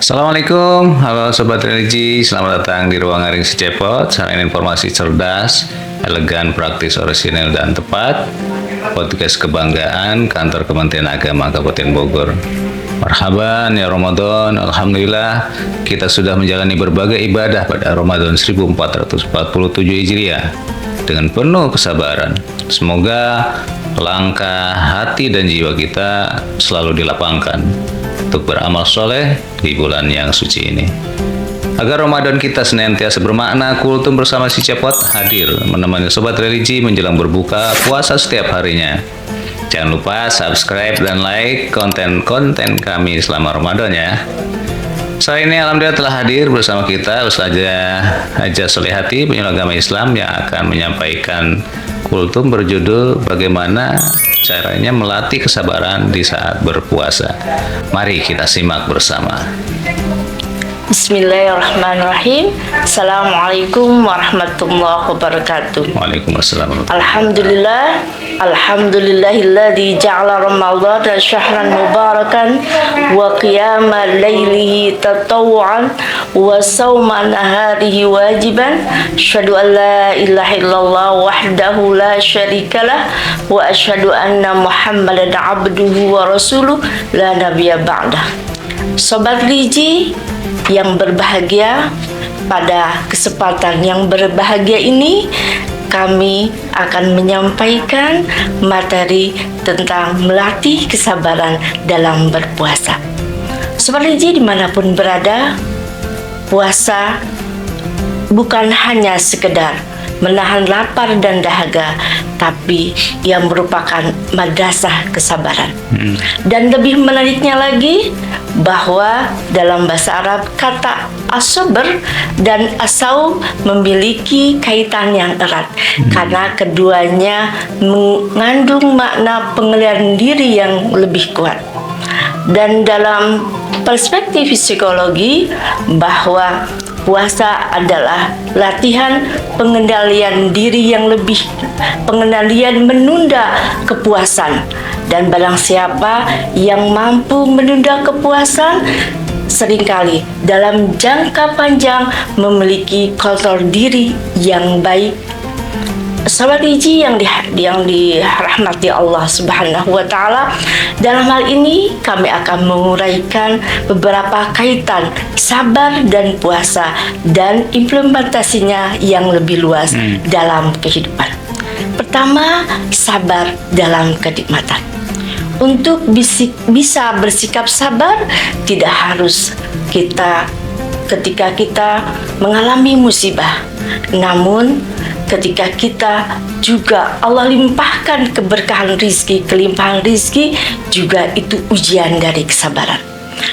Assalamualaikum, halo Sobat Religi, selamat datang di Ruang Aring Secepot. Saran informasi cerdas, elegan, praktis, orisinil, dan tepat. Podcast kebanggaan Kantor Kementerian Agama Kabupaten Bogor. Marhaban ya Ramadan, Alhamdulillah kita sudah menjalani berbagai ibadah pada Ramadan 1447 Hijriah dengan penuh kesabaran. Semoga langkah hati dan jiwa kita selalu dilapangkan untuk beramal soleh di bulan yang suci ini. Agar Ramadan kita senantiasa bermakna, Kultum bersama si Cepot hadir menemani Sobat Religi menjelang berbuka puasa setiap harinya. Jangan lupa subscribe dan like konten-konten kami selama Ramadan ya. Saat ini alhamdulillah telah hadir bersama kita Ustazah Hajah Solihati, penyuluh agama Islam yang akan menyampaikan Kultum berjudul bagaimana caranya melatih kesabaran di saat berpuasa. Mari kita simak bersama. Bismillahirrahmanirrahim. Assalamualaikum warahmatullahi wabarakatuh. Waalaikumsalam. Alhamdulillah, alhamdulillahilladzi ja'ala ramadhana syahran mubarakan wa qiyama lailihi tatawwu'an wa sawma naharihi wajiban. Asyhadu an la ilaha illallah wahdahu la syarikalah wa asyhadu anna Muhammadan abduhu wa rasuluh la nabiyya ba'dah. Sobat Religi yang berbahagia, pada kesempatan yang berbahagia ini kami akan menyampaikan materi tentang melatih kesabaran dalam berpuasa. Sobat Religi dimanapun berada, puasa bukan hanya sekedar menahan lapar dan dahaga, tapi yang merupakan madrasah kesabaran. Dan lebih menariknya lagi, bahwa dalam bahasa Arab kata as-sabr dan as-saum memiliki kaitan yang erat karena keduanya mengandung makna pengendalian diri yang lebih kuat. Dan dalam perspektif psikologi, bahwa puasa adalah latihan pengendalian diri yang lebih, pengendalian menunda kepuasan. Dan barang siapa yang mampu menunda kepuasan, seringkali dalam jangka panjang memiliki kontrol diri yang baik. Sobat Religi yang dirahmati Allah Subhanahu wa Ta'ala, dalam hal ini kami akan menguraikan beberapa kaitan sabar dan puasa dan implementasinya yang lebih luas dalam kehidupan. Pertama, sabar dalam kenikmatan. Untuk bisa bersikap sabar, tidak harus ketika kita mengalami musibah, namun ketika kita juga Allah limpahkan keberkahan rizki, kelimpahan rizki, juga itu ujian dari kesabaran.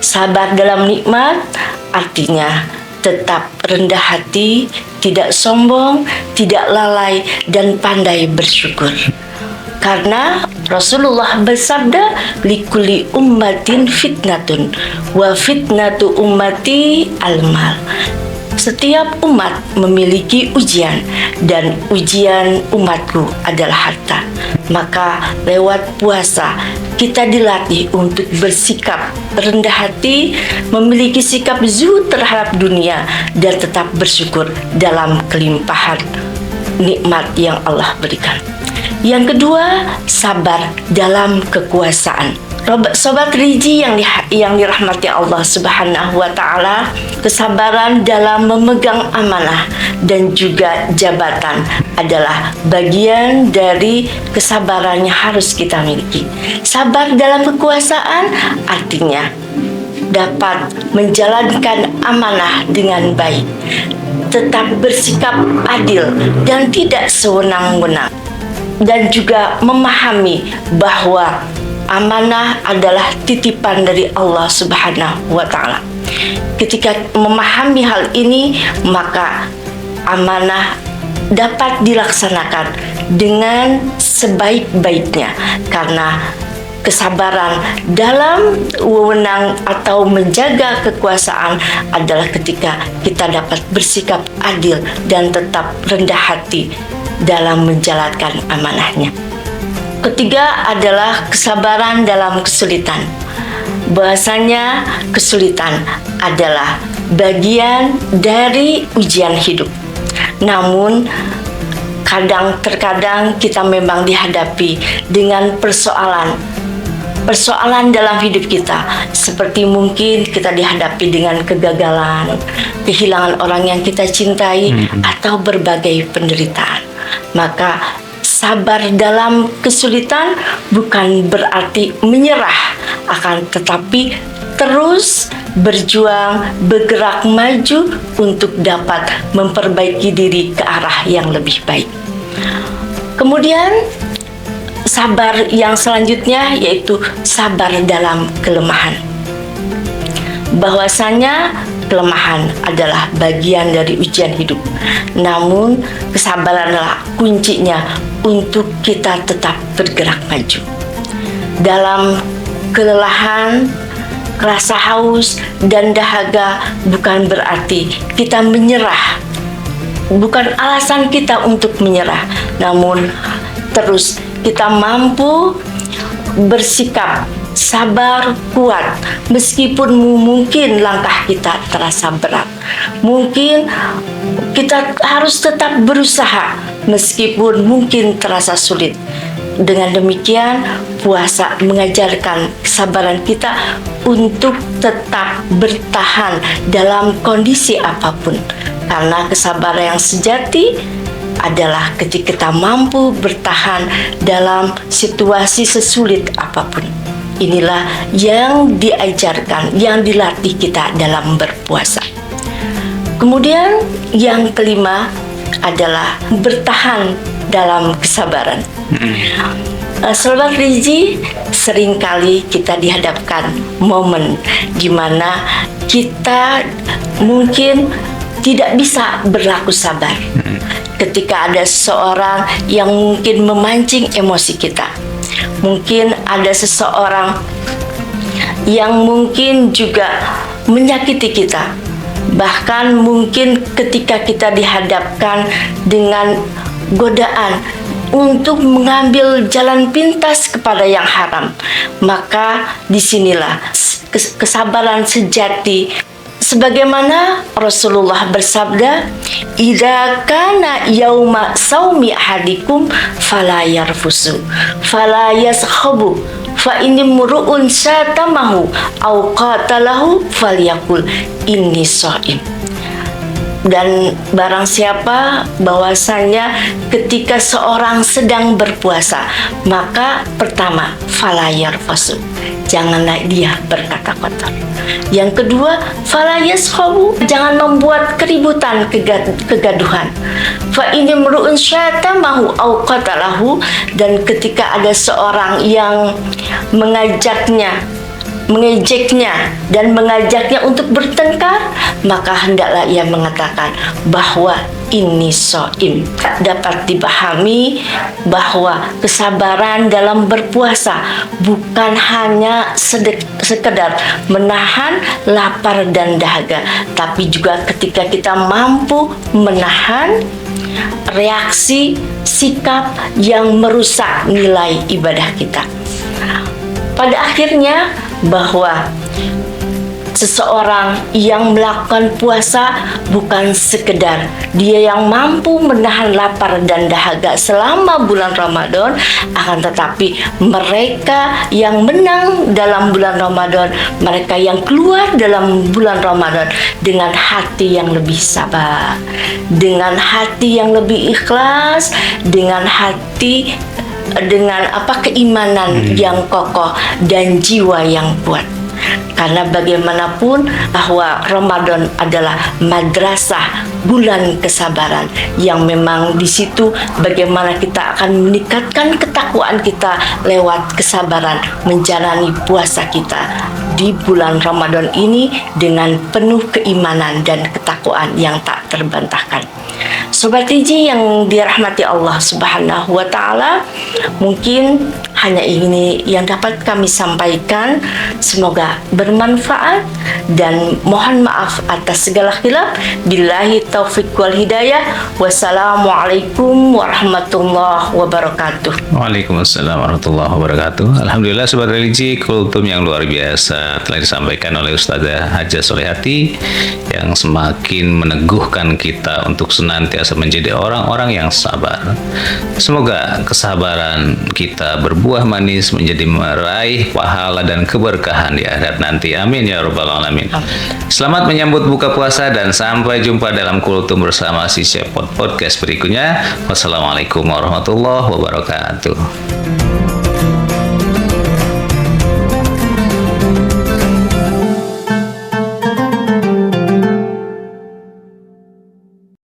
Sabar dalam nikmat artinya tetap rendah hati, tidak sombong, tidak lalai, dan pandai bersyukur. Karena Rasulullah bersabda, likulli ummatin fitnatun wa fitnatu ummati al-mal. Setiap umat memiliki ujian, dan ujian umatku adalah harta. Maka lewat puasa kita dilatih untuk bersikap rendah hati, memiliki sikap zuhud terhadap dunia, dan tetap bersyukur dalam kelimpahan nikmat yang Allah berikan. Yang kedua, sabar dalam kekuasaan. Sobat Religi yang dirahmati Allah Subhanahu wa Ta'ala, kesabaran dalam memegang amanah dan juga jabatan adalah bagian dari kesabaran yang harus kita miliki. Sabar dalam kekuasaan artinya dapat menjalankan amanah dengan baik, tetap bersikap adil dan tidak sewenang-wenang, dan juga memahami bahwa amanah adalah titipan dari Allah Subhanahu wa Ta'ala. Ketika memahami hal ini, maka amanah dapat dilaksanakan dengan sebaik-baiknya, karena kesabaran dalam wewenang atau menjaga kekuasaan adalah ketika kita dapat bersikap adil dan tetap rendah hati dalam menjalankan amanahnya. Ketiga adalah kesabaran dalam kesulitan. Bahasanya kesulitan adalah bagian dari ujian hidup. Namun terkadang kita memang dihadapi dengan persoalan dalam hidup kita, seperti mungkin kita dihadapi dengan kegagalan, kehilangan orang yang kita cintai, atau berbagai penderitaan. Maka sabar dalam kesulitan bukan berarti menyerah, akan tetapi terus berjuang, bergerak maju untuk dapat memperbaiki diri ke arah yang lebih baik. Kemudian sabar yang selanjutnya yaitu sabar dalam kelemahan. Bahwasanya kelemahan adalah bagian dari ujian hidup. Namun kesabaranlah kuncinya untuk kita tetap bergerak maju. Dalam kelelahan, rasa haus dan dahaga bukan berarti kita menyerah. Bukan alasan kita untuk menyerah, namun terus kita mampu bersikap sabar, kuat, meskipun mungkin langkah kita terasa berat. Mungkin kita harus tetap berusaha meskipun mungkin terasa sulit. Dengan demikian, puasa mengajarkan kesabaran kita untuk tetap bertahan dalam kondisi apapun. Karena kesabaran yang sejati adalah ketika kita mampu bertahan dalam situasi sesulit apapun. Inilah yang diajarkan, yang dilatih kita dalam berpuasa. Kemudian yang kelima adalah bertahan dalam kesabaran. Sahabat Riji, seringkali kita dihadapkan momen di mana kita mungkin tidak bisa berlaku sabar ketika ada seseorang yang mungkin memancing emosi kita. Mungkin ada seseorang yang mungkin juga menyakiti kita. Bahkan mungkin ketika kita dihadapkan dengan godaan untuk mengambil jalan pintas kepada yang haram, maka disinilah kesabaran sejati. Sebagaimana Rasulullah bersabda, "Idza kana yauma saumi ahadikum fala yarfusu, fala yaskhabu, fa inni mur'un syatamahu aw qatalahu falyakul inni shaim." Dan barang siapa bahwasanya ketika seorang sedang berpuasa, maka pertama, fala yarfusu, janganlah dia berkata kotor. Yang kedua, fala yaskhabu, jangan membuat keributan, kegaduhan. Fa inni mru'un syatamahu aw qatalahu, dan ketika ada seorang yang mengejeknya dan mengajaknya untuk bertengkar, maka hendaklah ia mengatakan bahwa ini shaim. Dapat dipahami bahwa kesabaran dalam berpuasa bukan hanya sekedar menahan lapar dan dahaga, tapi juga ketika kita mampu menahan reaksi sikap yang merusak nilai ibadah kita. Pada akhirnya bahwa seseorang yang melakukan puasa bukan sekedar dia yang mampu menahan lapar dan dahaga selama bulan Ramadan, akan tetapi mereka yang menang dalam bulan Ramadan, mereka yang keluar dalam bulan Ramadan dengan hati yang lebih sabar, dengan hati yang lebih ikhlas, dengan keimanan yang kokoh dan jiwa yang kuat. Karena bagaimanapun bahwa Ramadan adalah madrasah, bulan kesabaran, yang memang di situ bagaimana kita akan meningkatkan ketakwaan kita lewat kesabaran menjalani puasa kita di bulan Ramadan ini dengan penuh keimanan dan ketakwaan yang tak terbantahkan. Sobat Riji yang dirahmati Allah Subhanahu wa Ta'ala, mungkin hanya ini yang dapat kami sampaikan. Semoga bermanfaat dan mohon maaf atas segala khilaf. Billahi taufiq wal hidayah. Wassalamualaikum warahmatullahi wabarakatuh. Waalaikumsalam warahmatullahi wabarakatuh. Alhamdulillah Sobat Religi, kultum yang luar biasa telah disampaikan oleh Ustazah Hajah Solihati yang semakin meneguhkan kita untuk senantiasa menjadi orang-orang yang sabar. Semoga kesabaran kita berbuah manis menjadi meraih pahala dan keberkahan di akhirat nanti. Amin ya rabbal alamin. Selamat menyambut buka puasa dan sampai jumpa dalam kultum bersama si Cepot podcast berikutnya. Wassalamualaikum warahmatullahi wabarakatuh.